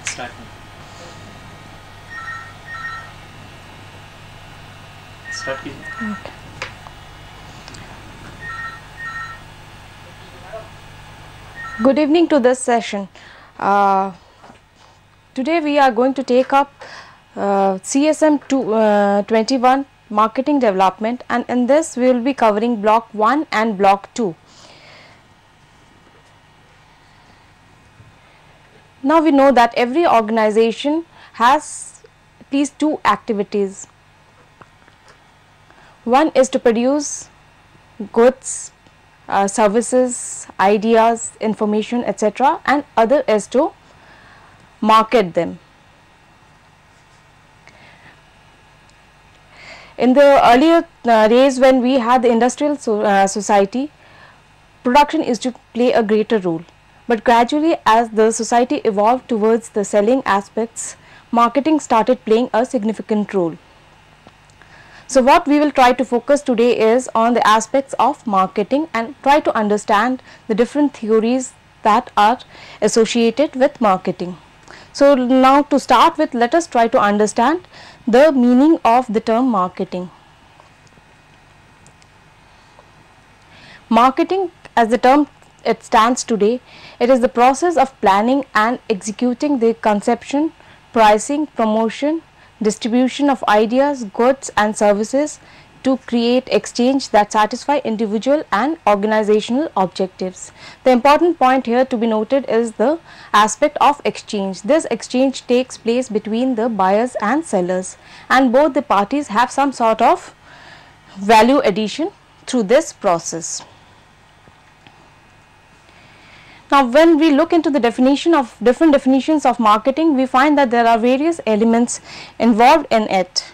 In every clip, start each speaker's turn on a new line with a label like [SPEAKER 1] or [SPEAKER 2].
[SPEAKER 1] Start. Start कीजिए.
[SPEAKER 2] Okay. Good evening to this session. Today we are going to take up CSM 21 marketing development, and in this we will be covering block 1 and block 2. Now we know that every organization has at least two activities. One is to produce goods, services, ideas, information, etc., and other is to market them. In the earlier days when we had the industrial society, production is to play a greater role, but gradually as the society evolved towards the selling aspects, marketing started playing a significant role. So what we will try to focus today is on the aspects of marketing and try to understand the different theories that are associated with marketing. So now to start with, let us try to understand the meaning of the term marketing. Marketing, as the term it stands today, it is the process of planning and executing the conception, pricing, promotion, distribution of ideas, goods and services to create exchange that satisfy individual and organizational objectives. The important point here to be noted is the aspect of exchange. This exchange takes place between the buyers and sellers, and both the parties have some sort of value addition through this process. Now, when we look into the different definitions of marketing, we find that there are various elements involved in it.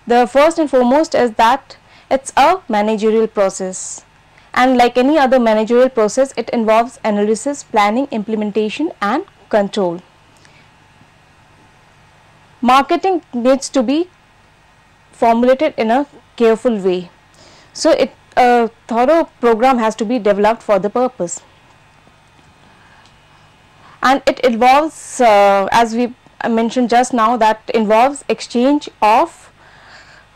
[SPEAKER 2] The first and foremost is that it's a managerial process, and like any other managerial process, it involves analysis, planning, implementation and control. Marketing needs to be formulated in a careful way, so a thorough program has to be developed for the purpose, and it involves, as we mentioned just now, that involves exchange of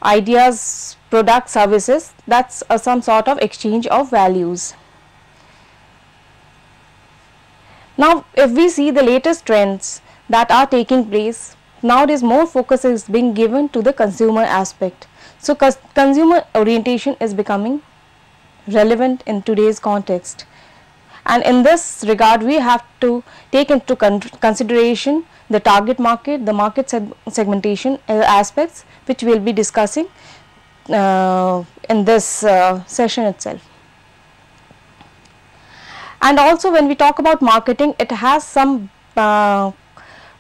[SPEAKER 2] ideas, products, services. That's some sort of exchange of values. Now if we see the latest trends that are taking place nowadays, more focus is being given to the consumer aspect. So consumer orientation is becoming relevant in today's context, and in this regard we have to take into consideration the target market, the market segmentation aspects, which we will be discussing in this session itself. And also when we talk about marketing, it has some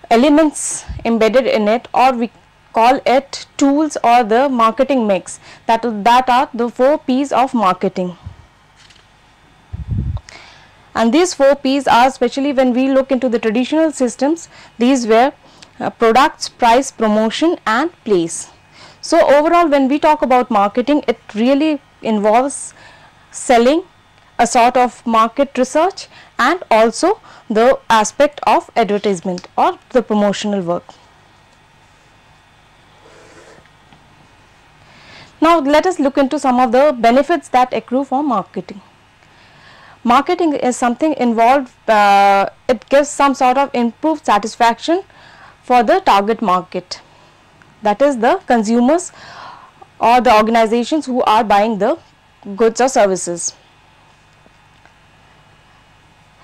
[SPEAKER 2] elements embedded in it, or we call it tools or the marketing mix, that are the 4 P's of marketing. And these 4 P's are, especially when we look into the traditional systems, these were products, price, promotion and place. So overall, when we talk about marketing, it really involves selling, a sort of market research, and also the aspect of advertisement or the promotional work. Now let us look into some of the benefits that accrue from marketing. Marketing is something involved, it gives some sort of improved satisfaction for the target market, that is the consumers or the organizations who are buying the goods or services.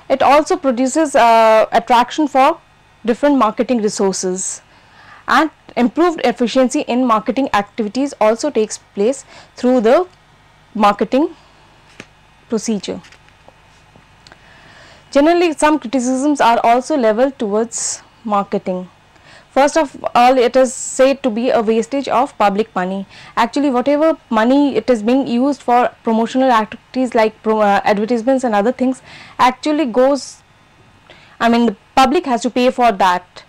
[SPEAKER 2] It also produces attraction for different marketing resources, and improved efficiency in marketing activities also takes place through the marketing procedure. Generally, some criticisms are also leveled towards marketing. First of all, it is said to be a wastage of public money. Actually, whatever money it is being used for promotional activities like advertisements and other things actually goes, I mean, the public has to pay for that.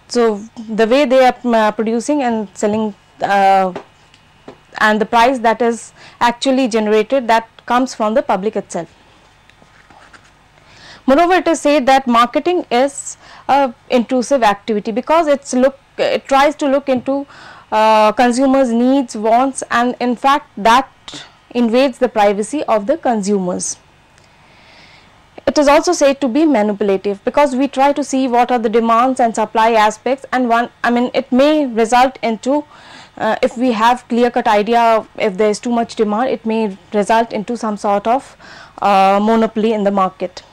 [SPEAKER 2] So the way they are producing and selling and the price that is actually generated, that comes from the public itself. Moreover, it is said that marketing is a intrusive activity because it tries to look into consumers' needs, wants, and in fact that invades the privacy of the consumers. It is also said to be manipulative because we try to see what are the demands and supply aspects, and it may result into if we have clear cut idea of if there is too much demand, it may result into some sort of monopoly in the market.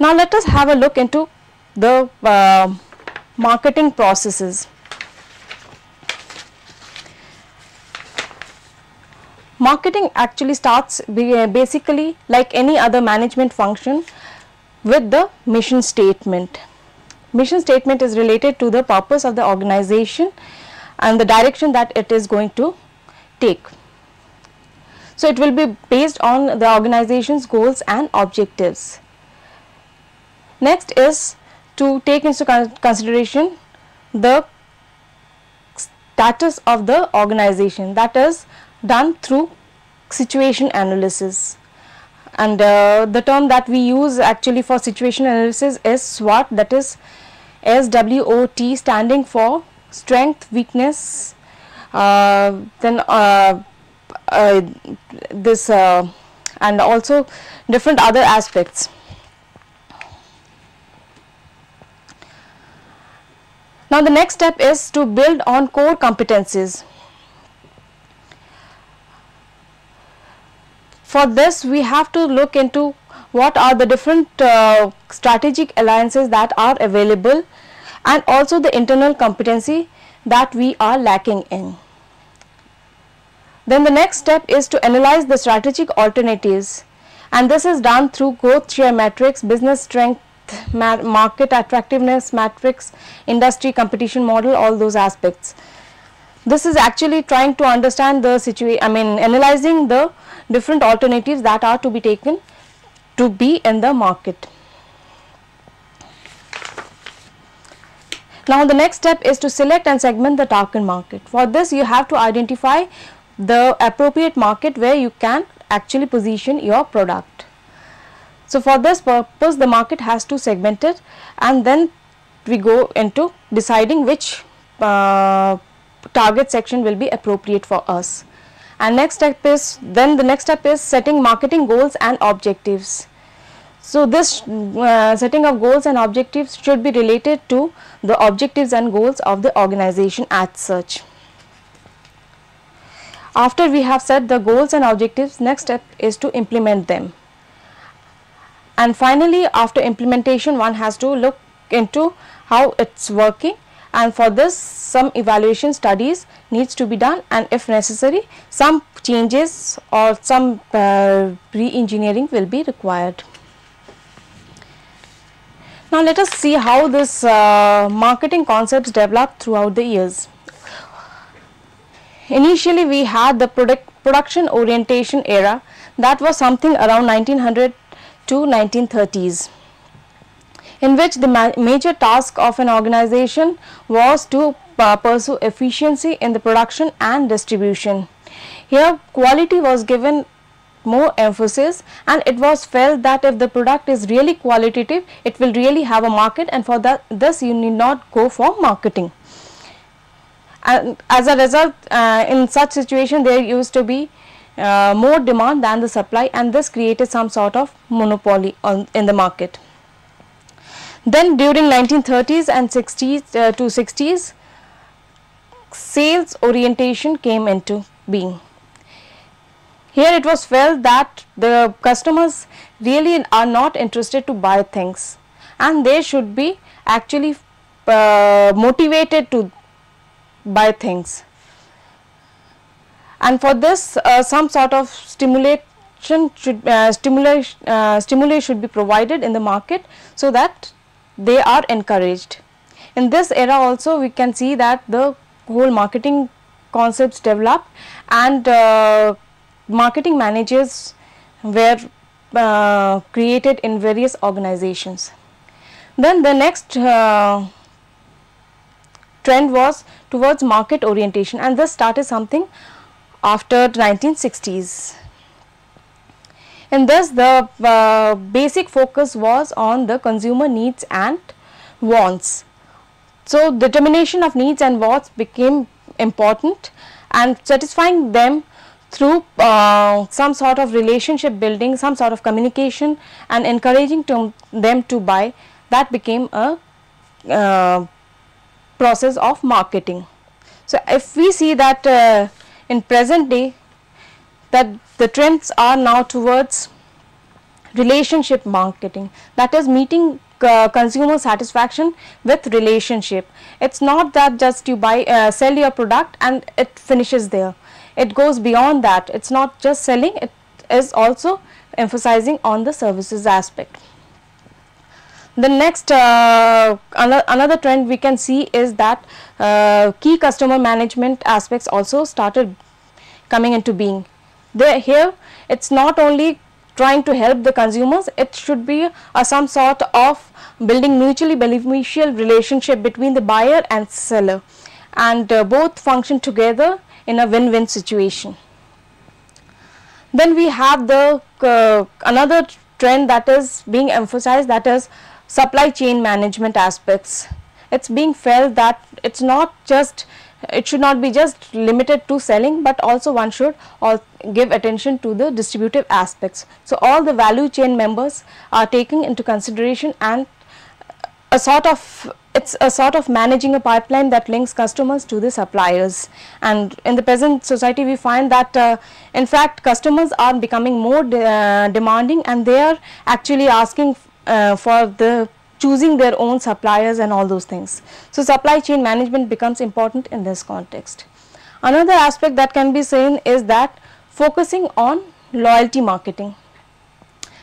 [SPEAKER 2] Now let us have a look into the marketing processes. Marketing actually starts basically like any other management function with the mission statement. Mission statement is related to the purpose of the organization and the direction that it is going to take. So it will be based on the organization's goals and objectives. Next is to take into consideration the status of the organization, that is done through situation analysis, and the term that we use actually for situation analysis is SWOT, that is SWOT, standing for strength, weakness, and also different other aspects. Now the next step is to build on core competencies. For this we have to look into what are the different strategic alliances that are available, and also the internal competency that we are lacking in. Then the next step is to analyze the strategic alternatives, and this is done through growth share matrix, business strength, market attractiveness matrix, industry competition model, all those aspects. This is actually trying to understand the situation, analyzing the different alternatives that are to be taken to be in the market. Now the next step is to select and segment the target market. For this you have to identify the appropriate market where you can actually position your product. So for this purpose the market has to segment it, and then we go into deciding which target section will be appropriate for us. And the next step is setting marketing goals and objectives. So this setting of goals and objectives should be related to the objectives and goals of the organization as such. After we have set the goals and objectives, next step is to implement them. And finally, after implementation, one has to look into how it's working, and for this some evaluation studies needs to be done, and if necessary some changes or some re-engineering will be required. Now let us see how this marketing concepts developed throughout the years. Initially we had the production orientation era, that was something around 1900 to 1930s, in which the major task of an organization was to pursue efficiency in the production and distribution. Here quality was given more emphasis, and it was felt that if the product is really qualitative, it will really have a market, and for this you need not go for marketing. And as a result, in such situation there used to be more demand than the supply, and this created some sort of monopoly in the market. Then during 1930s and 60s to 60s, sales orientation came into being. Here it was felt that the customers really are not interested to buy things, and they should be actually motivated to buy things, and for this some sort of stimuli should be provided in the market so that they are encouraged. In this era also we can see that the whole marketing concepts developed, and marketing managers were created in various organizations. Then the next trend was towards market orientation, and this started something after 1960s. In this, the basic focus was on the consumer needs and wants. So, determination of needs and wants became important, and satisfying them through some sort of relationship building, some sort of communication, and encouraging them to buy, that became a process of marketing. So, if we see that in present day, that the trends are now towards relationship marketing, that is meeting consumer satisfaction with relationship. It's not that just you buy sell your product and it finishes there. It goes beyond that. It's not just selling, it is also emphasizing on the services aspect. The next another trend we can see is that key customer management aspects also started coming into being. Here it's not only trying to help the consumers, it should be some sort of building mutually beneficial relationship between the buyer and seller, and both function together in a win-win situation. Then we have the another trend that is being emphasized, that is supply chain management aspects. It's being felt that it's not just, it should not be just limited to selling, but also one should give attention to the distributive aspects. So, all the value chain members are taken into consideration, and it's a sort of managing a pipeline that links customers to the suppliers. And in the present society, we find that in fact customers are becoming more demanding, and they are actually asking for the choosing their own suppliers and all those things. So, supply chain management becomes important in this context. Another aspect that can be seen is that focusing on loyalty marketing.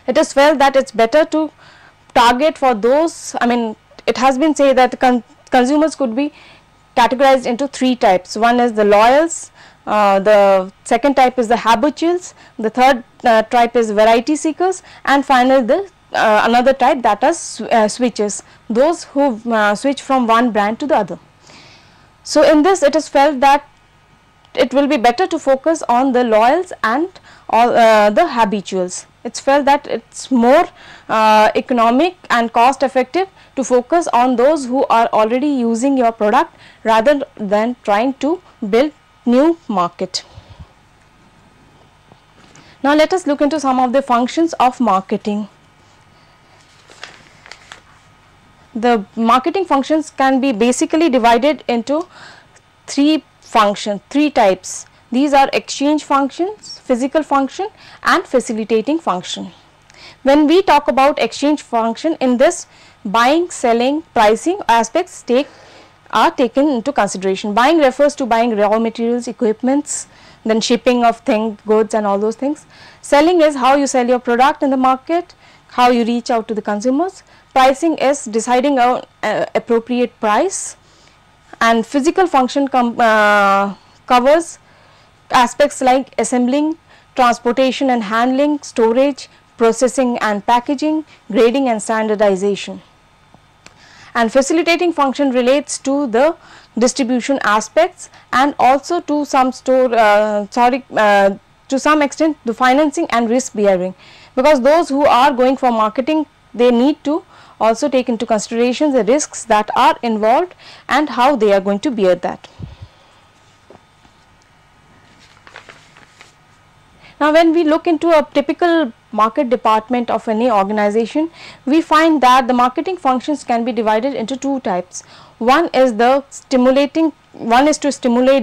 [SPEAKER 2] It is felt that it's better to target for those, I mean, it has been said that consumers could be categorized into three types. One is the loyals, the second type is the habituals, the third type is variety seekers, and finally the another type, that is switches, those who switch from one brand to the other. So, in this it is felt that it will be better to focus on the loyals and all the habituals. It's felt that it's more economic and cost effective to focus on those who are already using your product rather than trying to build new market. Now, let us look into some of the functions of marketing. The marketing functions can be basically divided into three types. These are exchange functions, physical function, and facilitating function. When we talk about exchange function, in this buying, selling, pricing aspects are taken into consideration. Buying refers to buying raw materials, equipments, then shipping of goods and all those things. Selling is how you sell your product in the market, how you reach out to the consumers. Pricing is deciding an appropriate price, and physical function covers aspects like assembling, transportation and handling, storage, processing and packaging, grading and standardization. And facilitating function relates to the distribution aspects, and also to some to some extent the financing and risk bearing, because those who are going for marketing, they need to also take into consideration the risks that are involved and how they are going to bear that. Now, when we look into a typical market department of any organization, we find that the marketing functions can be divided into two types. One is to stimulate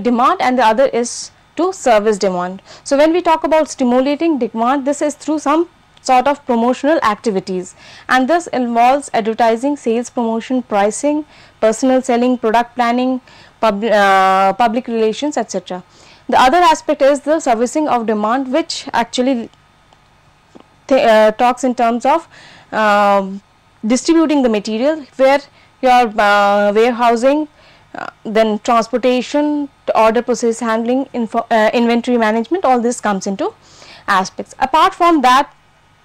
[SPEAKER 2] demand, and the other is to service demand. So, when we talk about stimulating demand, this is through some sort of promotional activities, and this involves advertising, sales promotion, pricing, personal selling, product planning, public relations, etc. The other aspect is the servicing of demand, which actually talks in terms of distributing the material, where your warehousing, then transportation, order process handling, inventory management, all this comes into aspects. Apart from that,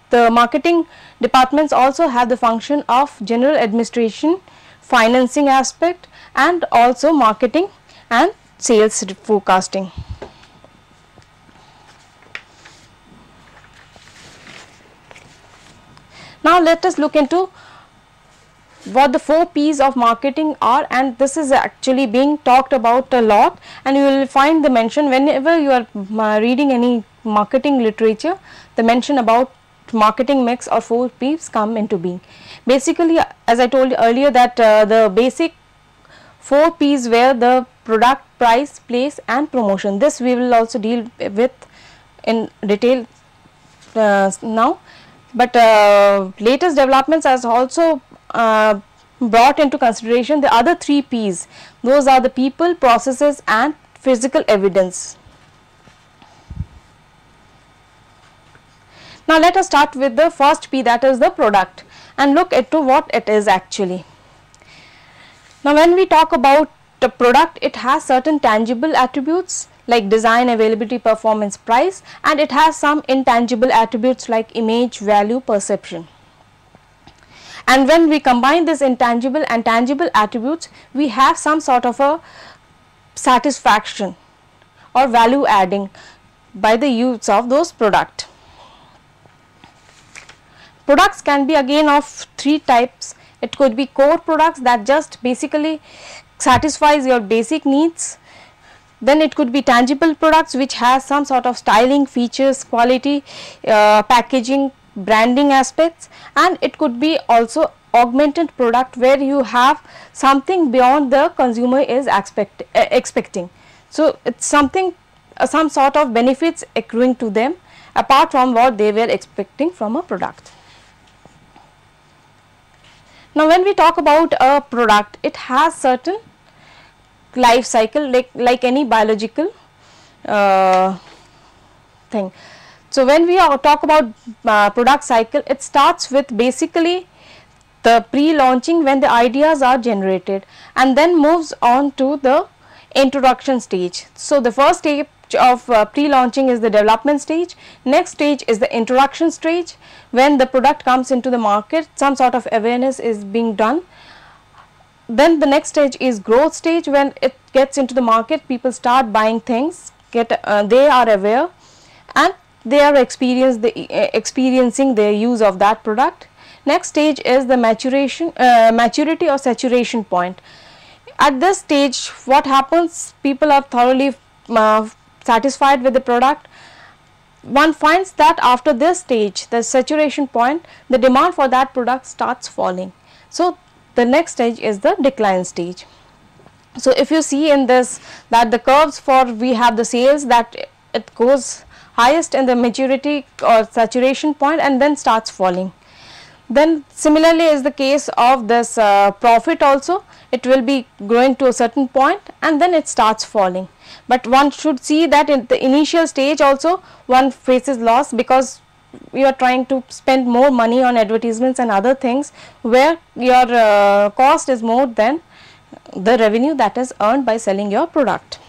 [SPEAKER 2] the marketing departments also have the function of general administration, financing aspect, and also marketing and sales forecasting. Now let us look into what the 4 P's of marketing are, and this is actually being talked about a lot, and you will find the mention whenever you are reading any marketing literature, the mention about marketing mix or 4 P's come into being. Basically, as I told you earlier, that the basic 4 P's were the product, price, place and promotion. This we will also deal with in detail now, but latest developments has also brought into consideration the other 3 P's. Those are the people, processes and physical evidence. Now let us start with the first P, that is the product, and look into what it is actually. Now when we talk about the product, it has certain tangible attributes like design, availability, performance, price, and it has some intangible attributes like image, value, perception. And when we combine this intangible and tangible attributes, we have some sort of a satisfaction or value adding by the use of those products. Products can be again of 3 types. It could be core products that just basically satisfies your basic needs. Then it could be tangible products which has some sort of styling, features, quality, packaging, branding aspects, and it could be also augmented product where you have something beyond the consumer is expecting. So it's something, some sort of benefits accruing to them apart from what they were expecting from a product. Now when we talk about a product, it has certain life cycle like any biological thing. So when we talk about product cycle, it starts with basically the pre-launching when the ideas are generated, and then moves on to the introduction stage. So the first stage of pre-launching is the development stage. Next stage is the introduction stage. When the product comes into the market, some sort of awareness is being done. Then the next stage is growth stage. When it gets into the market, people start buying things, they are aware and they are experiencing the use of that product. Next stage is the maturity or saturation point. At this stage, what happens, people are thoroughly satisfied with the product. One finds that after this stage, the saturation point, the demand for that product starts falling. So the next stage is the decline stage. So if you see in this that the curves for, we have the sales that it goes highest in the maturity or saturation point and then starts falling. Then similarly is the case of this profit also, it will be growing to a certain point and then it starts falling. But one should see that in the initial stage also one faces loss, because you are trying to spend more money on advertisements and other things where your cost is more than the revenue that is earned by selling your product.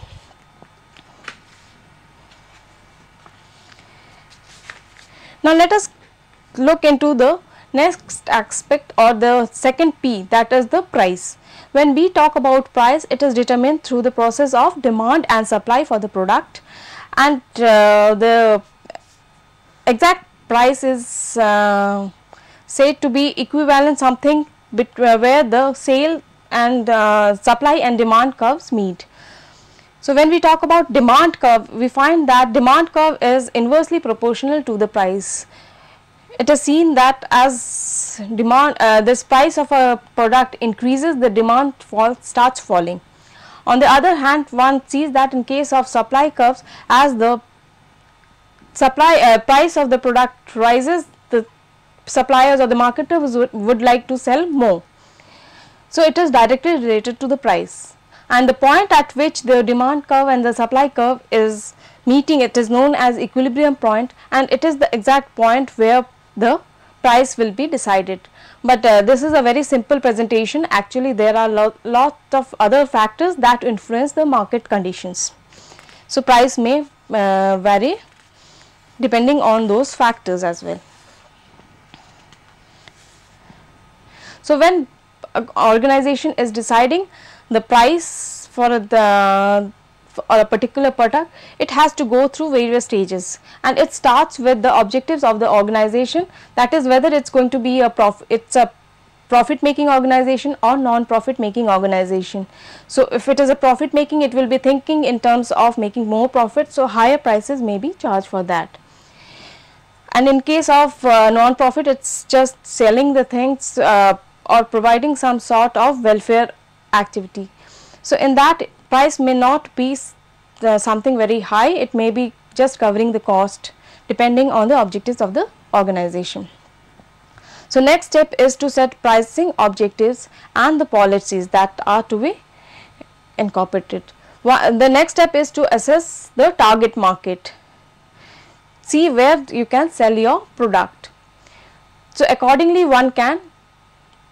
[SPEAKER 2] Now let us look into the next aspect or the second P, that is the price. When we talk about price, it is determined through the process of demand and supply for the product, and the exact price is said to be equivalent something where the sale and supply and demand curves meet. So when we talk about demand curve, we find that demand curve is inversely proportional to the price. It is seen that as demand, this price of a product increases, the demand starts falling. On the other hand, one sees that in case of supply curves, as the supply price of the product rises, the suppliers or the marketers would like to sell more. So it is directly related to the price, and the point at which the demand curve and the supply curve is meeting, it is known as equilibrium point, and it is the exact point where the price will be decided. But this is a very simple presentation. Actually there are lot of other factors that influence the market conditions. So price may vary depending on those factors as well. So when an organization is deciding the price for or a particular product, it has to go through various stages, and it starts with the objectives of the organization, that is whether it's going to be a profit making organization or non-profit making organization. So if it is a profit making, it will be thinking in terms of making more profit, so higher prices may be charged for that. And in case of non-profit, it's just selling the things or providing some sort of welfare activity. So in that, price may not be something very high, it may be just covering the cost depending on the objectives of the organization. So next step is to set pricing objectives and the policies that are to be incorporated. The next step is to assess the target market, see where you can sell your product. So accordingly, one can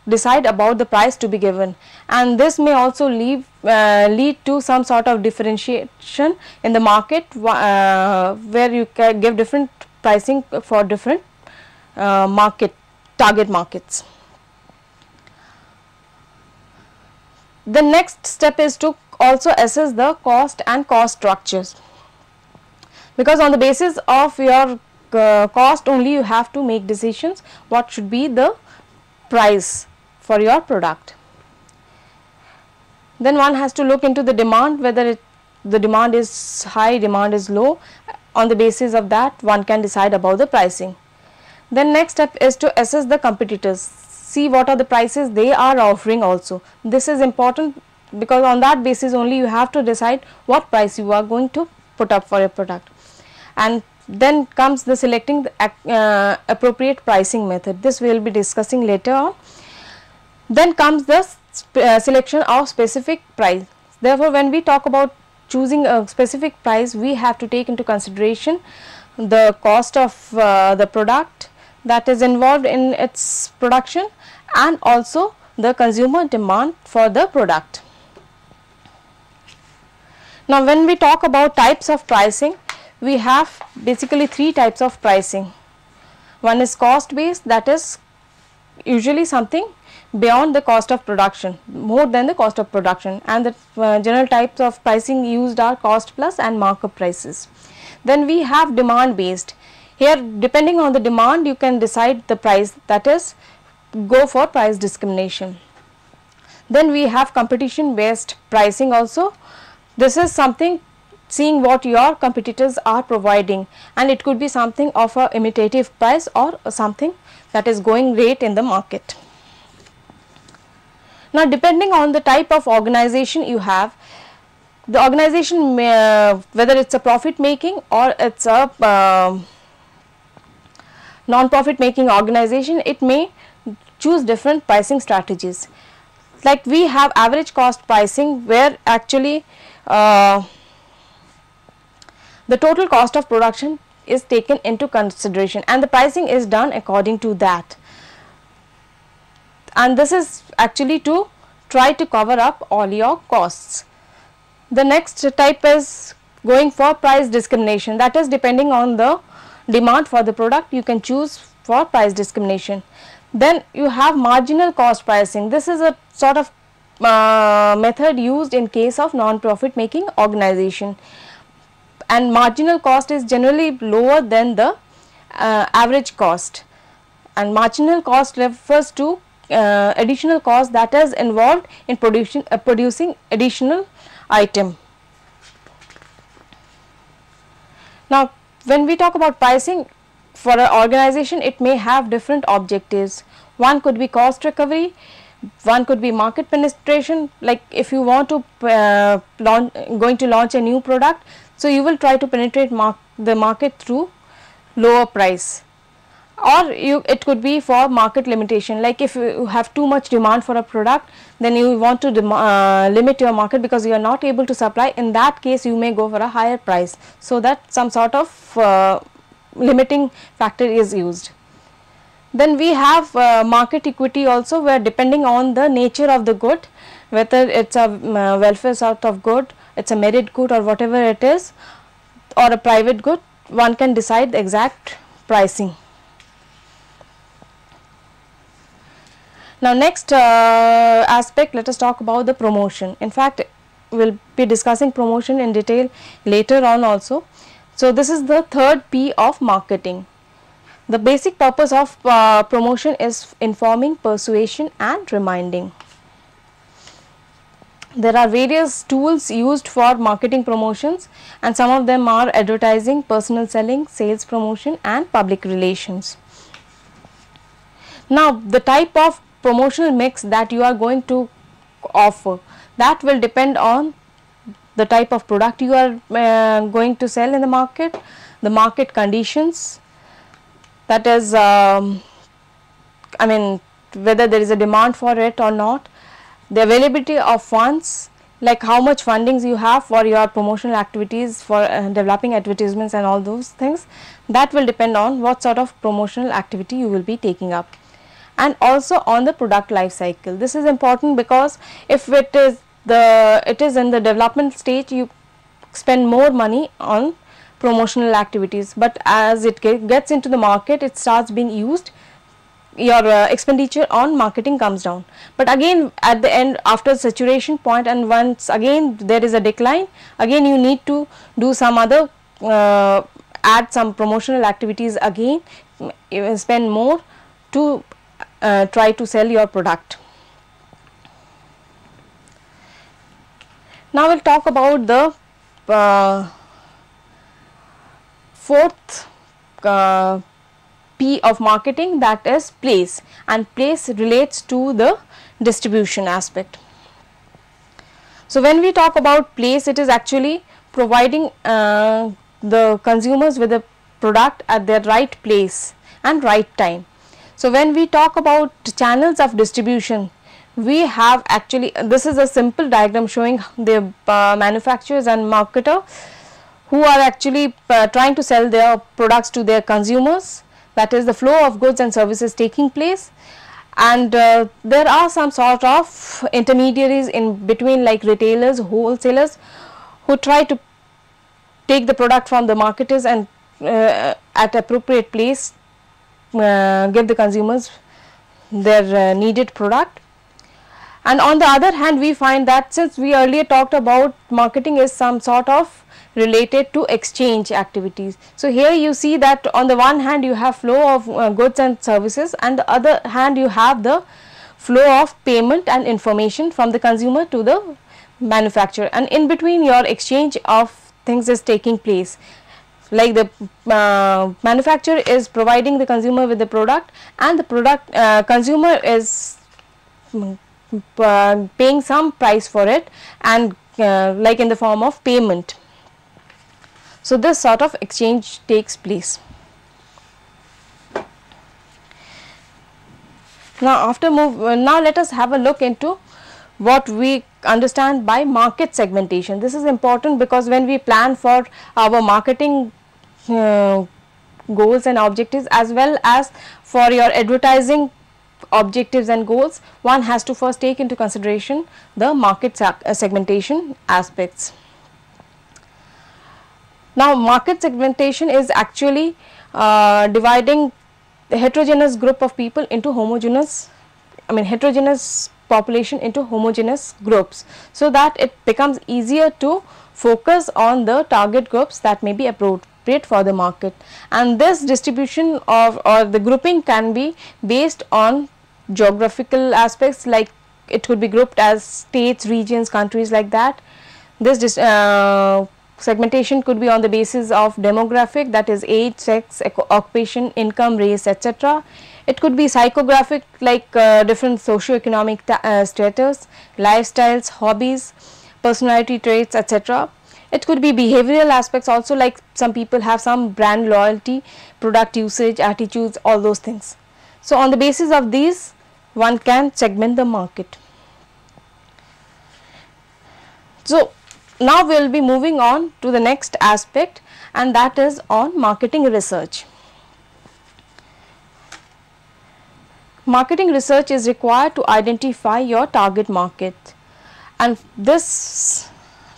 [SPEAKER 2] decide about the price to be given, and this may also lead to some sort of differentiation in the market, where you can give different pricing for different target markets. The next step is to also assess the cost and cost structures, because on the basis of your cost only you have to make decisions what should be the price for your product. Then one has to look into the demand, whether the demand is high, demand is low. On the basis of that, one can decide about the pricing. Then next step is to assess the competitors, see what are the prices they are offering also. This is important because on that basis only you have to decide what price you are going to put up for your product. And then comes the selecting the appropriate pricing method. This we will be discussing later on. Then comes the selection of specific price. Therefore, when we talk about choosing a specific price, we have to take into consideration the cost of the product that is involved in its production, and also the consumer demand for the product. Now, when we talk about types of pricing, we have basically three types of pricing. One is cost based, that is usually something beyond the cost of production, more than the cost of production, and the general types of pricing used are cost plus and markup prices. Then we have demand based. Here, depending on the demand, you can decide the price, that is go for price discrimination. Then we have competition based pricing also. This is something seeing what your competitors are providing, and it could be something of a imitative price or something that is going rate in the market. Now, depending on the type of organization you have, the organization may, whether it's a profit making or it's a non-profit making organization, it may choose different pricing strategies. Like we have average cost pricing, where actually the total cost of production is taken into consideration and the pricing is done according to that, and this is actually to try to cover up all your costs. The next type is going for price discrimination, that is depending on the demand for the product, you can choose for price discrimination. Then you have marginal cost pricing. This is a sort of method used in case of non-profit making organization, and marginal cost is generally lower than the average cost, and marginal cost refers to additional cost that is involved in producing additional item. Now, when we talk about pricing for an organization, it may have different objectives. One could be cost recovery, one could be market penetration, like if you want to going to launch a new product, so you will try to penetrate the market through lower price. Or it could be for market limitation, like if you have too much demand for a product, then you want to limit your market because you are not able to supply. In that case, you may go for a higher price, so that some sort of limiting factor is used. Then we have market equity also, where depending on the nature of the good, whether it's a welfare sort of good, it's a merit good or whatever it is, or a private good, one can decide the exact pricing. Now, next aspect, let us talk about the promotion. In fact, will be discussing promotion in detail later on also. So this is the third P of marketing. The basic purpose of promotion is informing, persuasion and reminding. There are various tools used for marketing promotions, and some of them are advertising, personal selling, sales promotion and public relations. Now the type of promotional mix that you are going to offer, that will depend on the type of product you are going to sell in the market conditions, that is whether there is a demand for it or not, the availability of funds, like how much fundings you have for your promotional activities, for developing advertisements and all those things, that will depend on what sort of promotional activity you will be taking up. And also on the product life cycle. This is important because if it is in the development stage, you spend more money on promotional activities, but as it gets into the market, it starts being used, your expenditure on marketing comes down. But again at the end, after saturation point, and once again there is a decline, again you need to do some other add some promotional activities again, spend more to try to sell your product. Now we will talk about the fourth P of marketing, that is place, and place relates to the distribution aspect. So when we talk about place, it is actually providing the consumers with the product at their right place and right time. So when we talk about channels of distribution, we have actually, this is a simple diagram showing the manufacturers and marketer who are actually trying to sell their products to their consumers, that is the flow of goods and services taking place, and there are some sort of intermediaries in between, like retailers, wholesalers, who try to take the product from the marketers and at appropriate place give the consumers their needed product. And on the other hand, we find that since we earlier talked about marketing is some sort of related to exchange activities. So here you see that on the one hand you have flow of goods and services, and the other hand you have the flow of payment and information from the consumer to the manufacturer, and in between your exchange of things is taking place. Like the manufacturer is providing the consumer with the product, and the product consumer is paying some price for it, and like in the form of payment. So this sort of exchange takes place. Now now let us have a look into what we understand by market segmentation. This is important because when we plan for our marketing goals and objectives, as well as for your advertising objectives and goals, one has to first take into consideration the market segmentation aspects. Now market segmentation is actually dividing the heterogeneous group of people into heterogeneous population into homogeneous groups, so that it becomes easier to focus on the target groups that may be appropriate for the market. And this distribution of or the grouping can be based on geographical aspects, like it could be grouped as states, regions, countries, like that. This segmentation could be on the basis of demographic, that is age, sex, occupation, income, race, etc. It could be psychographic, like different socio-economic status, lifestyles, hobbies, personality traits, etc. It could be behavioral aspects also, like some people have some brand loyalty, product usage, attitudes, all those things. So on the basis of these, one can segment the market. So now we will be moving on to the next aspect, and that is on marketing research. Marketing research is required to identify your target market, and this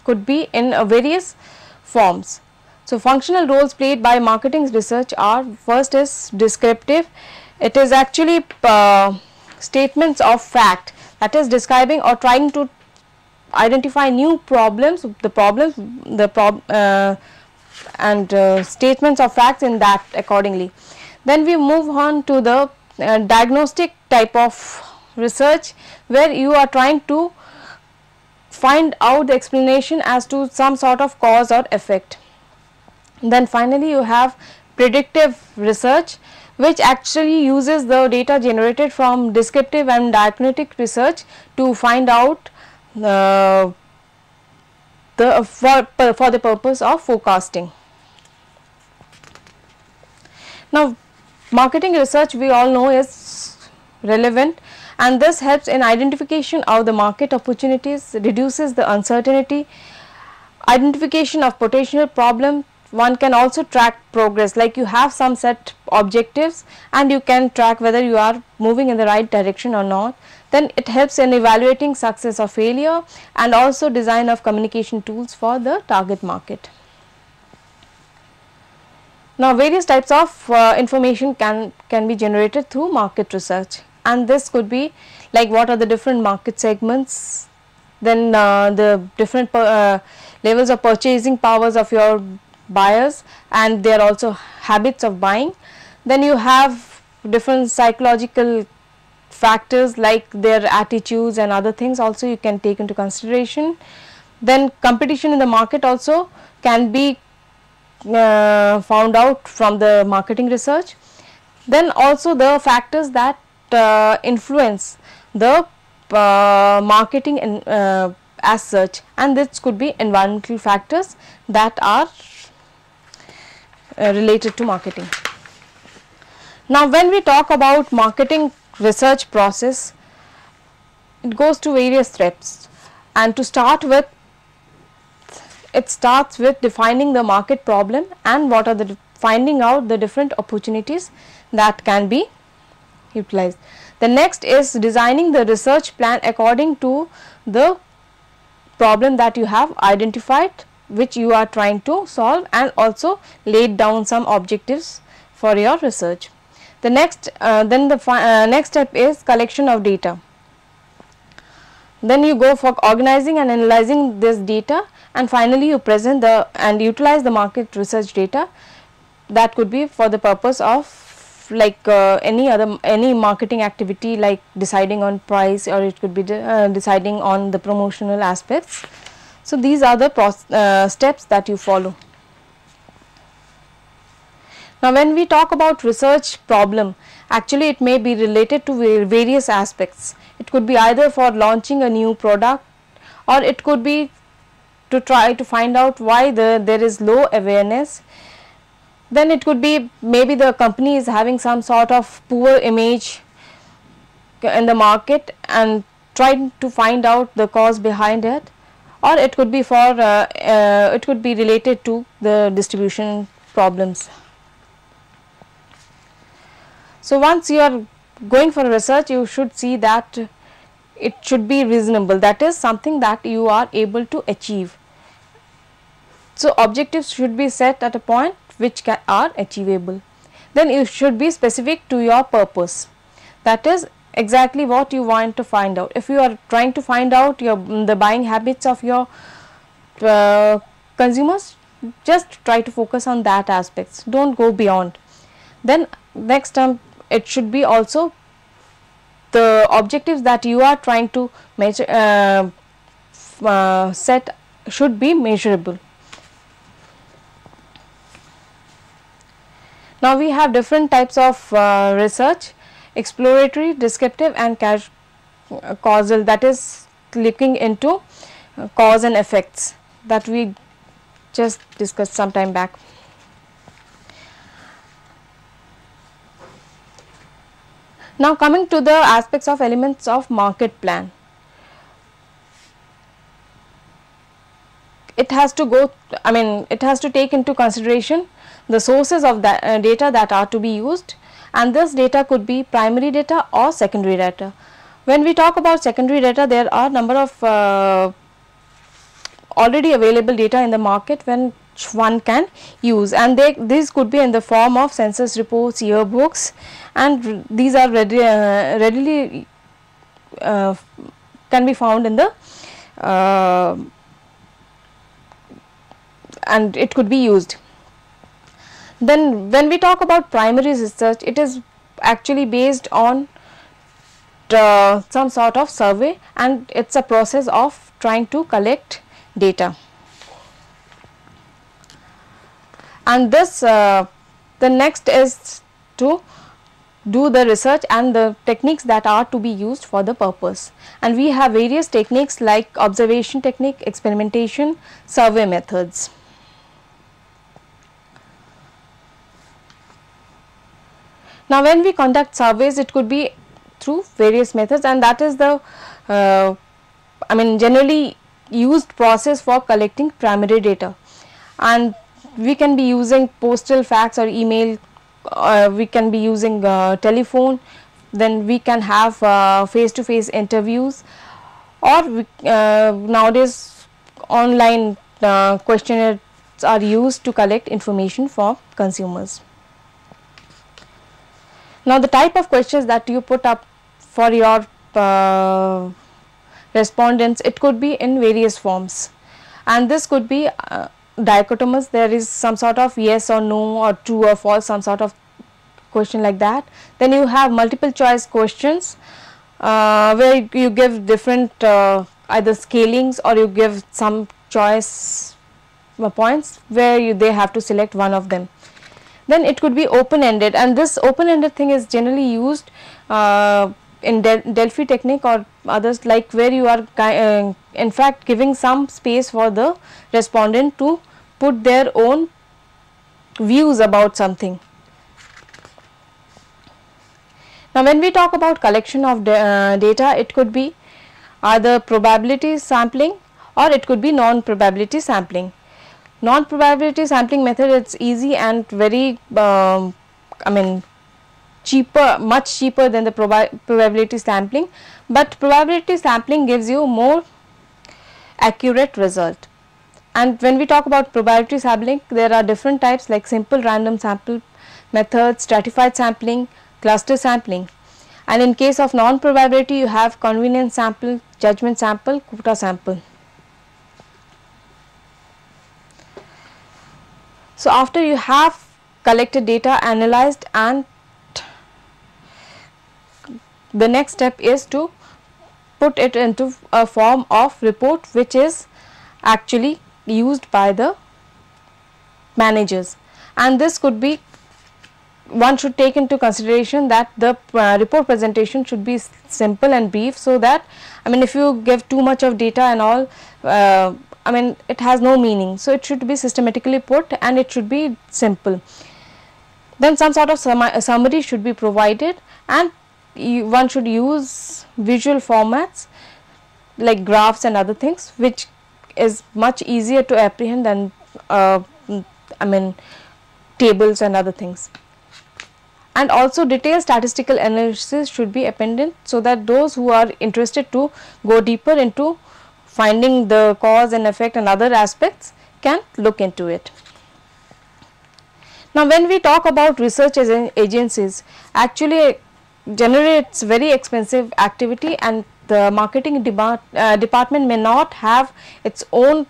[SPEAKER 2] could be in various forms. So functional roles played by marketing research are: first is descriptive. It is actually statements of fact, that is describing or trying to identify new problems, and statements of facts in that accordingly. Then we move on to the diagnostic type of research, where you are trying to find out the explanation as to some sort of cause or effect. Then finally you have predictive research, which actually uses the data generated from descriptive and diagnostic research to find out for the purpose of forecasting. Now, marketing research we all know is relevant, and this helps in identification of the market opportunities, reduces the uncertainty, identification of potential problem. One can also track progress, like you have some set objectives and you can track whether you are moving in the right direction or not. Then it helps in evaluating success or failure, and also design of communication tools for the target market. Now, various types of information can be generated through market research, and this could be like what are the different market segments, then the different levels of purchasing powers of your buyers and their also habits of buying. Then you have different psychological factors like their attitudes and other things also you can take into consideration. Then competition in the market also can be found out from the marketing research. Then also the factors that influence the marketing as such, and this could be environmental factors that are related to marketing. Now, when we talk about marketing research process, it goes to various steps, and to start with, it starts with defining the market problem and what are the finding out the different opportunities that can be utilized. The next is designing the research plan according to the problem that you have identified, which you are trying to solve, and also laid down some objectives for your research. The next next step is collection of data. Then you go for organizing and analyzing this data, and finally you present and utilize the market research data. That could be for the purpose of like any marketing activity, like deciding on price, or it could be deciding on the promotional aspects. So, these are the steps that you follow. Now, when we talk about research problem, actually it may be related to various aspects. It could be either for launching a new product, or it could be to try to find out why there is low awareness. Then it could be maybe the company is having some sort of poor image in the market and trying to find out the cause behind it, or it could be for it could be related to the distribution problems. So, once you are going for research, you should see that it should be reasonable, that is something that you are able to achieve. So, objectives should be set at a point which are achievable. Then you should be specific to your purpose, that is exactly what you want to find out. If you are trying to find out the buying habits of your consumers, just try to focus on that aspects, do not go beyond. Then next term, it should be also the objectives that you are trying to measure set should be measurable. Now, we have different types of research: exploratory, descriptive, and causal, that is looking into cause and effects, that we just discussed some time back. Now, coming to the aspects of elements of market plan, it has to go, it has to take into consideration the sources of the data that are to be used, and this data could be primary data or secondary data. When we talk about secondary data, there are number of already available data in the market which one can use, and these could be in the form of census reports, yearbooks, and these are readily can be found in the uh, and it could be used. Then when we talk about primary research, it is actually based on some sort of survey, and it is a process of trying to collect data. And this the next is to do the research and the techniques that are to be used for the purpose. And we have various techniques like observation technique, experimentation, survey methods. Now when we conduct surveys, it could be through various methods, and that is the generally used process for collecting primary data. And we can be using postal, fax or email, we can be using telephone, then we can have face to face interviews, or we, nowadays online questionnaires are used to collect information for consumers. Now the type of questions that you put up for your respondents, it could be in various forms, and this could be dichotomous. There is some sort of yes or no or true or false, some sort of question like that. Then you have multiple choice questions where you give different either scalings, or you give some choice points where they have to select one of them. Then it could be open ended, and this open ended thing is generally used in Delphi technique or others, like where you are in fact giving some space for the respondent to put their own views about something. Now when we talk about collection of data, it could be either probability sampling or it could be non-probability sampling. Non-probability sampling method, it's easy and very cheaper, much cheaper than the probability sampling, but probability sampling gives you more accurate result. And when we talk about probability sampling, there are different types like simple random sample method, stratified sampling, cluster sampling. And in case of non-probability, you have convenience sample, judgment sample, quota sample. So after you have collected data, analyzed, and the next step is to put it into a form of report, which is actually used by the managers. And this could be, one should take into consideration that the report presentation should be simple and brief, so that if you give too much of data and all, it has no meaning. So it should be systematically put and it should be simple. Then some sort of summary should be provided, and one should use visual formats like graphs and other things, which is much easier to apprehend than tables and other things. And also detailed statistical analysis should be appended, so that those who are interested to go deeper into finding the cause and effect and other aspects can look into it. Now when we talk about research agencies, actually generally it's very expensive activity, and the marketing department may not have its own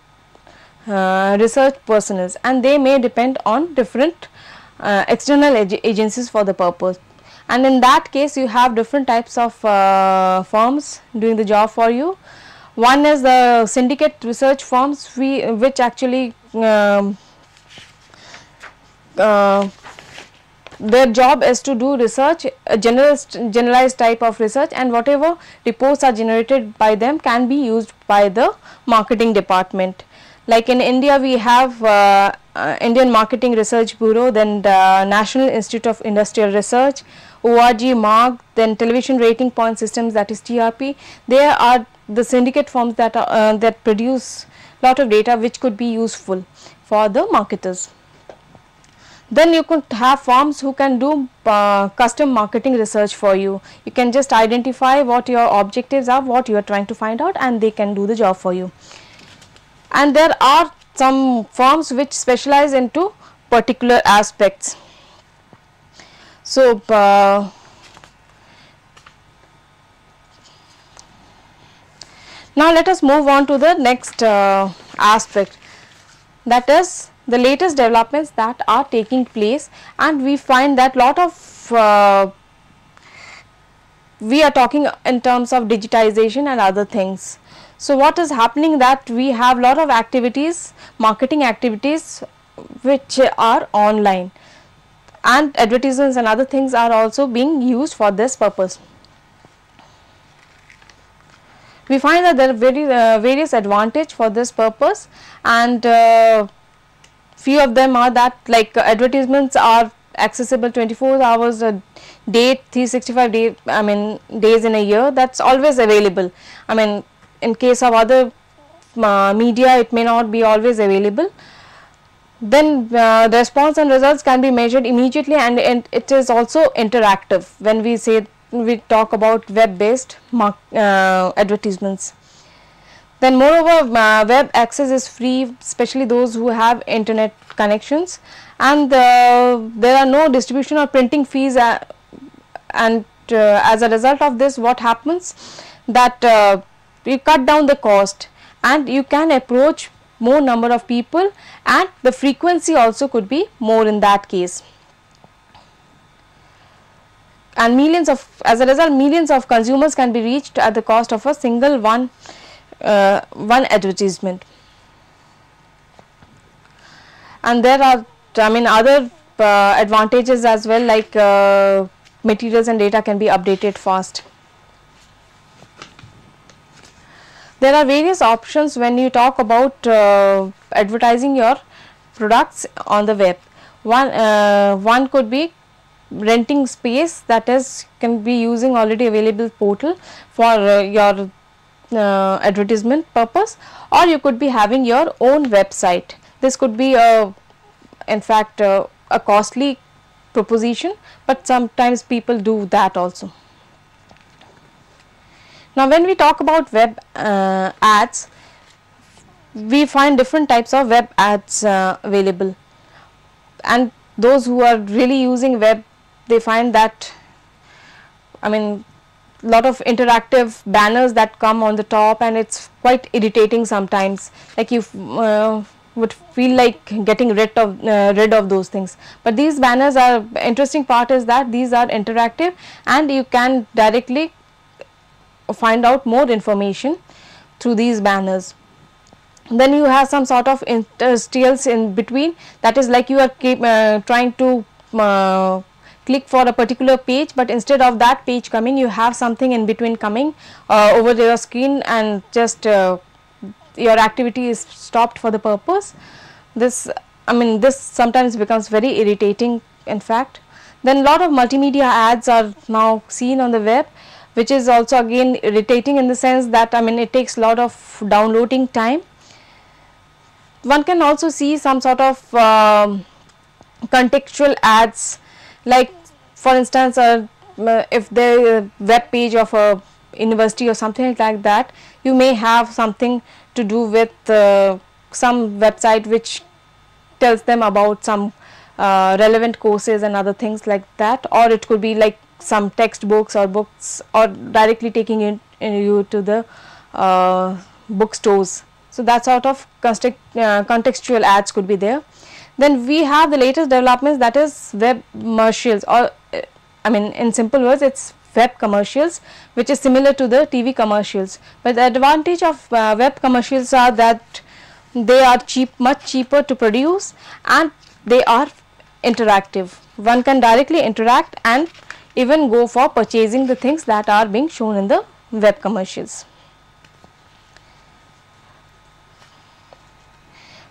[SPEAKER 2] research personnel, and they may depend on different external agencies for the purpose. And in that case, you have different types of firms doing the job for you. One is the syndicate research firms, which actually their job is to do research, a generalized type of research, and whatever reports are generated by them can be used by the marketing department. Like in India, we have Indian Marketing Research Bureau, then the National Institute of Industrial Research, ORG, MARC, then Television Rating Point Systems, that is TRP. There are the syndicate firms that are that produce lot of data which could be useful for the marketers. Then you could have firms who can do custom marketing research for you. You can just identify what your objectives are, what you are trying to find out, and they can do the job for you. And there are some firms which specialize into particular aspects. So Now let us move on to the next aspect, that is the latest developments that are taking place, and we find that lot of we are talking in terms of digitization and other things. So what is happening, that we have lot of activities, marketing activities which are online, and advertisements and other things are also being used for this purpose. We find that there are various advantage for this purpose, and few of them are that, like advertisements are accessible 24 hours a day, 365 days in a year, that's always available. I mean, in case of other media it may not be always available. Then the response and results can be measured immediately, and it is also interactive when we talk about web based advertisements. Then moreover, web access is free, especially those who have internet connections, and there are no distribution or printing fees, and as a result of this, what happens, that you cut down the cost and you can approach more number of people, and the frequency also could be more in that case. And as a result, millions of consumers can be reached at the cost of a single one advertisement. And there are other advantages as well, like materials and data can be updated fast. There are various options when you talk about advertising your products on the web. One could be renting space, that is can be using already available portal for your advertisement purpose, or you could be having your own website. This could be in fact a costly proposition, but sometimes people do that also. Now when we talk about web ads, we find different types of web ads available, and those who are really using web, they find that lot of interactive banners that come on the top, and it's quite irritating sometimes, like you would feel like getting rid of those things. But these banners are, interesting part is that these are interactive, and you can directly find out more information through these banners. Then you have some sort of interstitials in between, that is like you are trying to click for a particular page, but instead of that page coming, you have something in between coming over your screen, and just your activity is stopped for the purpose. This sometimes becomes very irritating in fact. Then lot of multimedia ads are now seen on the web, which is also again irritating in the sense that it takes a lot of downloading time. One can also see some sort of contextual ads, like for instance if the web page of a university or something like that, you may have something to do with some website which tells them about some relevant courses and other things like that, or it could be like some textbooks or books, or directly taking you to the bookstores. So that sort of contextual ads could be there. Then we have the latest developments, that is web commercials, or in simple words it's web commercials, which is similar to the TV commercials. But the advantage of web commercials are that they are much cheaper to produce, and they are interactive. One can directly interact and even go for purchasing the things that are being shown in the web commercials.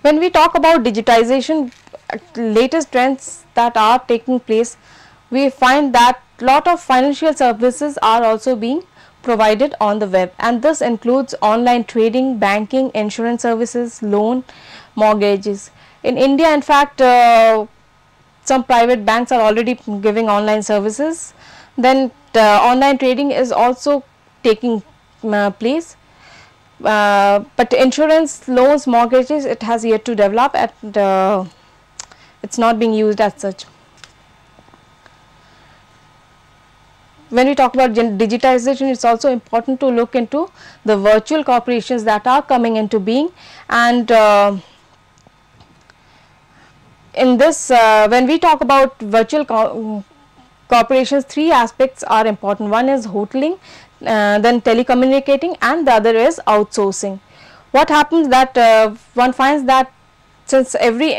[SPEAKER 2] When we talk about digitization, latest trends that are taking place, we find that lot of financial services are also being provided on the web, and this includes online trading, banking, insurance services, loan, mortgages. In India, in fact, some private banks are already giving online services. Then online trading is also taking place, but insurance, loans, mortgages, it has yet to develop, and it's not being used as such. when we talk about digitization, it's also important to look into the virtual corporations that are coming into being. And in this, when we talk about virtual corporations, three aspects are important. One is hoteling, then telecommunicating, and the other is outsourcing. What happens that one finds that since every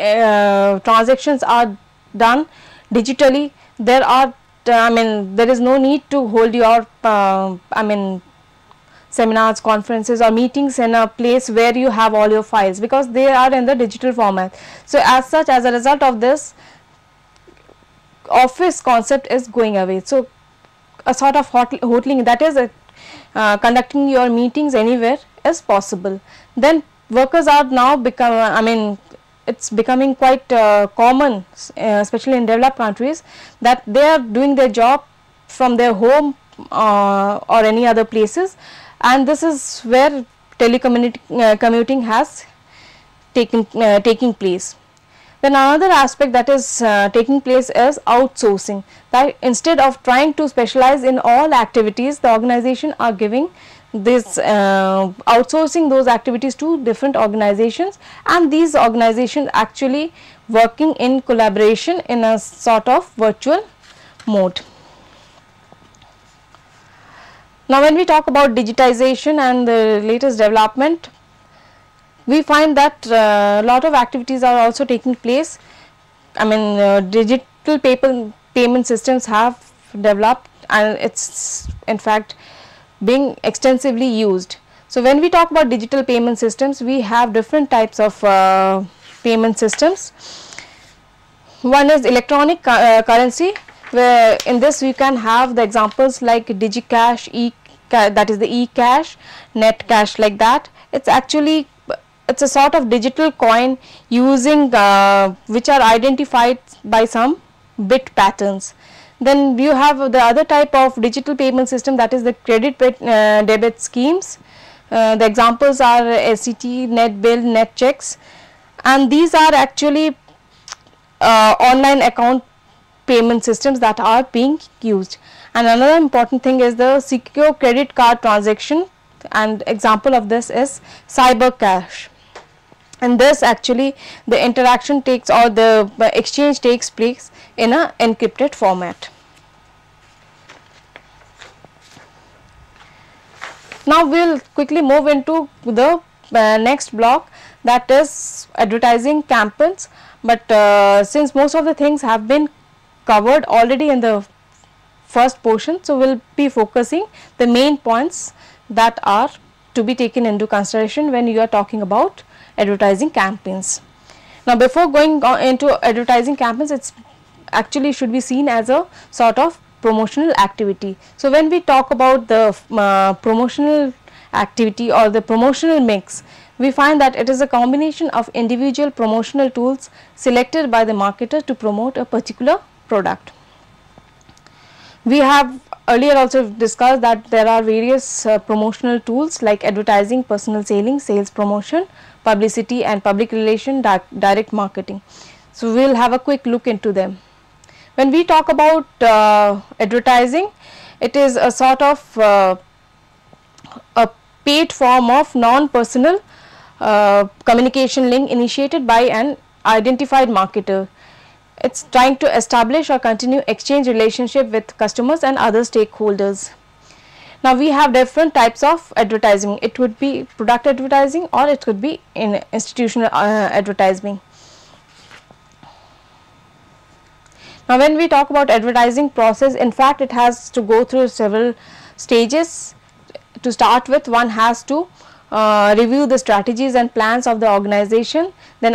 [SPEAKER 2] transactions are done digitally, there are there is no need to hold your seminars, conferences or meetings in a place where you have all your files, because they are in the digital format. So as such, as a result of this, office concept is going away. So a sort of hoteling, that is conducting your meetings anywhere, is possible. Then workers are now it's becoming quite common, especially in developed countries, that they are doing their job from their home or any other places, and this is where telecommuting has taking place. Then another aspect that is taking place is outsourcing, that instead of trying to specialize in all activities, the organization are giving this outsourcing those activities to different organizations, and these organizations actually working in collaboration in a sort of virtual mode. Now when we talk about digitization and the latest development, we find that a lot of activities are also taking place. Digital payment systems have developed, and it's in fact being extensively used. So when we talk about digital payment systems, we have different types of payment systems. One is electronic currency, where in this we can have the examples like DigiCash, that is the eCash, NetCash, like that. It's a sort of digital coin using which are identified by some bit patterns. Then you have the other type of digital payment system, that is the credit debit schemes. The examples are SCT, NetBill, NetChecks, and these are actually online account payment systems that are being used. And another important thing is the secure credit card transaction, and example of this is CyberCash. And this actually the interaction takes, or the exchange takes place in a encrypted format. Now we will quickly move into the next block, that is advertising campaigns, but since most of the things have been covered already in the first portion, so we will be focusing the main points that are to be taken into consideration when you are talking about advertising campaigns. Now before going into advertising campaigns, it's actually should be seen as a sort of promotional activity. So when we talk about the promotional activity or the promotional mix, we find that it is a combination of individual promotional tools selected by the marketer to promote a particular product. We have earlier also discussed that there are various promotional tools like advertising, personal selling, sales promotion, publicity and public relation, direct marketing. So we will have a quick look into them. When we talk about advertising, it is a sort of a paid form of non-personal communication link initiated by an identified marketer. It's trying to establish or continue exchange relationship with customers and other stakeholders. Now we have different types of advertising. It would be product advertising, or it could be in institutional advertising. Now when we talk about advertising process, in fact it has to go through several stages. To start with, one has to review the strategies and plans of the organization, then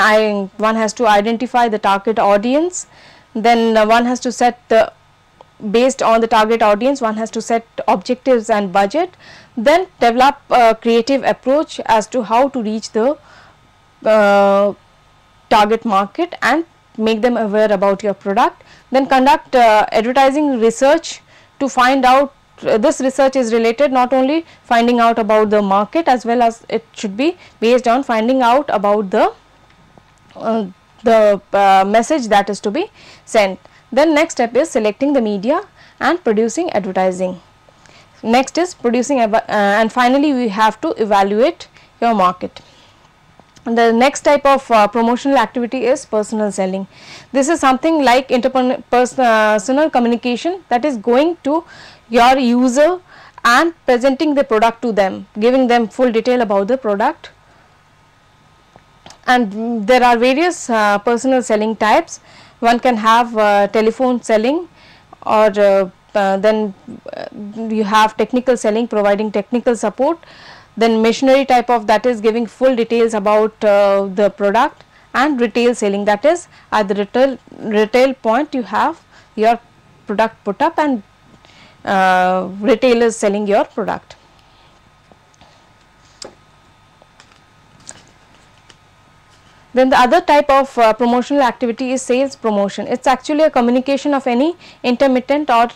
[SPEAKER 2] one has to identify the target audience, then one has to set based on the target audience, one has to set objectives and budget, then develop a creative approach as to how to reach the target market and make them aware about your product. Then conduct advertising research to find out, this research is related not only finding out about the market, as well as it should be based on finding out about the message that is to be sent. Then next step is selecting the media and producing advertising. Next is producing and finally we have to evaluate your market. The next type of promotional activity is personal selling. This is something like interpersonal communication, that is going to your user and presenting the product to them, giving them full detail about the product. And there are various personal selling types. One can have telephone selling, or then you have technical selling, providing technical support. Then machinery type of, that is giving full details about the product. And retail selling, that is at the retail point you have your product put up and retailers selling your product. Then the other type of promotional activity is sales promotion. It is actually a communication of any intermittent or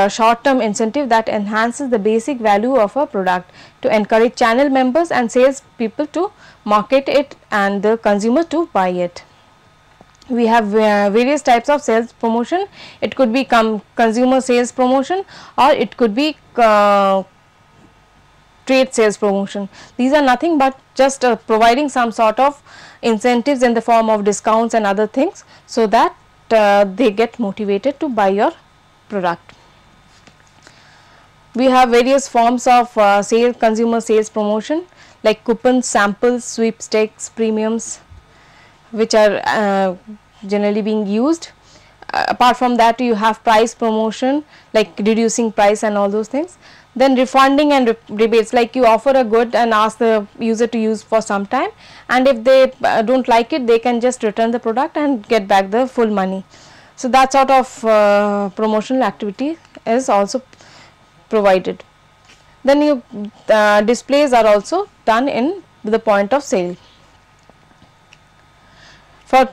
[SPEAKER 2] short term incentive that enhances the basic value of a product to encourage channel members and sales people to market it and the consumer to buy it. We have various types of sales promotion. It could be consumer sales promotion, or it could be trade sales promotion. These are nothing but just providing some sort of incentives in the form of discounts and other things, so that they get motivated to buy your product. We have various forms of consumer sales promotion, like coupons, samples, sweepstakes, premiums, which are generally being used. Apart from that, you have price promotion, like reducing price and all those things. Then refunding and rebates, like you offer a good and ask the user to use for some time, and if they do not like it, they can just return the product and get back the full money. So that sort of promotional activity is also provided. Then displays are also done in the point of sale. For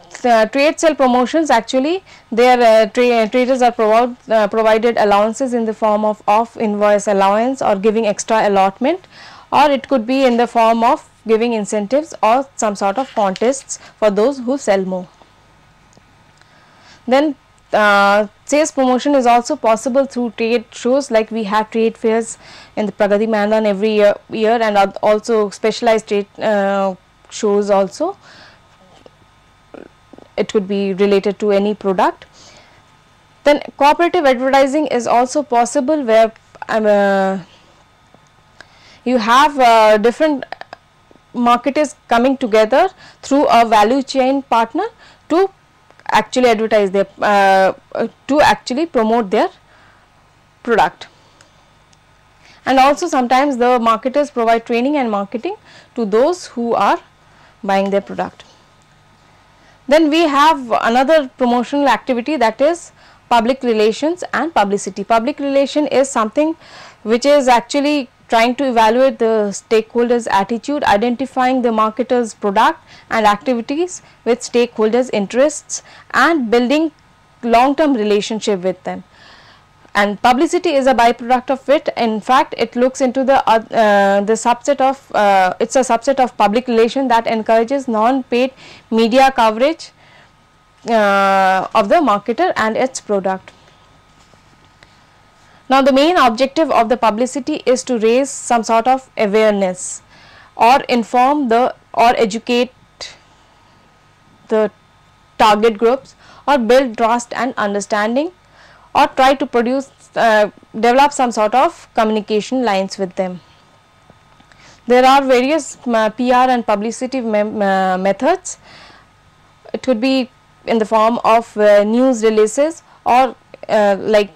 [SPEAKER 2] trade sale promotions, actually their traders are provided allowances in the form of off invoice allowance or giving extra allotment, or it could be in the form of giving incentives or some sort of contests for those who sell more. Then sales promotion is also possible through trade shows, like we have trade fairs in the Pragati Maidan every year and also specialized trade shows also. It could be related to any product. Then cooperative advertising is also possible, where you have different marketers coming together through a value chain partner to actually advertise their to actually promote their product. And also sometimes the marketers provide training and marketing to those who are buying their product. Then we have another promotional activity, that is public relations and publicity. Public relation is something which is actually trying to evaluate the stakeholders' attitude, identifying the marketer's product and activities with stakeholders' interests, and building long-term relationship with them. And publicity is a byproduct of it. In fact, it looks into the subset of it's a subset of public relation that encourages non-paid media coverage of the marketer and its product. Now, the main objective of the publicity is to raise some sort of awareness or inform or educate the target groups, or build trust and understanding, or try to develop some sort of communication lines with them. There are various PR and publicity methods. It could be in the form of news releases, or like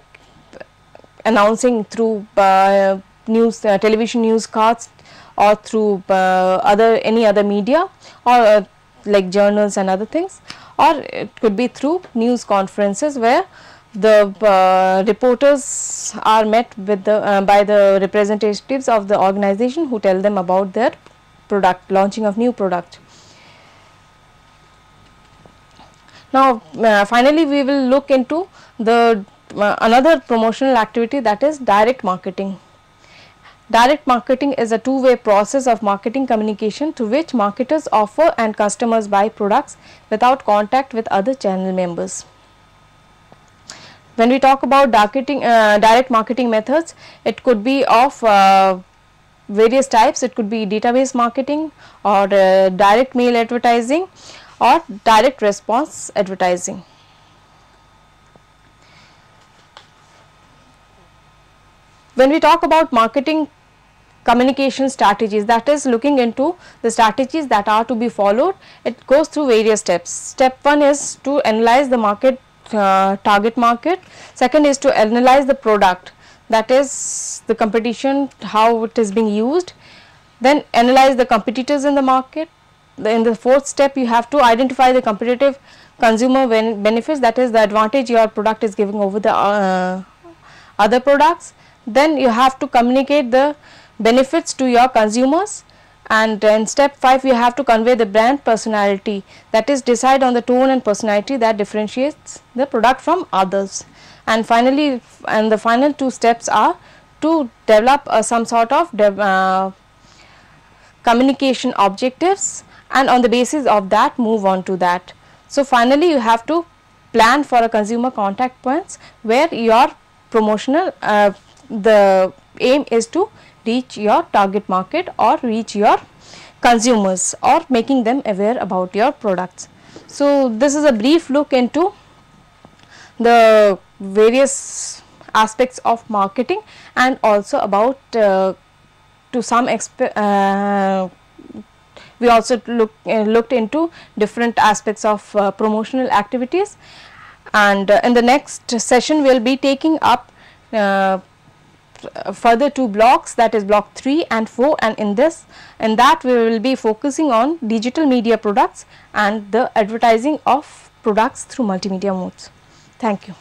[SPEAKER 2] announcing through television newscasts, or through any other media, or like journals and other things, or it could be through news conferences where the reporters are met with by the representatives of the organization who tell them about their product, launching of new product. Now, finally we will look into the another promotional activity, that is direct marketing. Direct marketing is a two-way process of marketing communication through which marketers offer and customers buy products without contact with other channel members. when we talk about direct marketing methods, it could be of various types. It could be database marketing, or direct mail advertising, or direct response advertising. When we talk about marketing communication strategies, that is looking into the strategies that are to be followed, it goes through various steps. Step 1 is to analyze the market, target market. Second is to analyze the product, that is the competition, how it is being used. Then analyze the competitors in the market. In the fourth step, you have to identify the competitive consumer benefits, that is the advantage your product is giving over the other products. Then you have to communicate the benefits to your consumers, and in step 5 you have to convey the brand personality, that is decide on the tone and personality that differentiates the product from others. And finally, and the final 2 steps are to develop some sort of communication objectives, and on the basis of that move on to that. So finally, you have to plan for a consumer contact points where your promotional the aim is to reach your target market or reach your consumers, or making them aware about your products. So this is a brief look into the various aspects of marketing, and also about to some we also looked into different aspects of promotional activities, and in the next session we will be taking up further 2 blocks, that is block 3 and 4, and in that we will be focusing on digital media products and the advertising of products through multimedia modes. Thank you.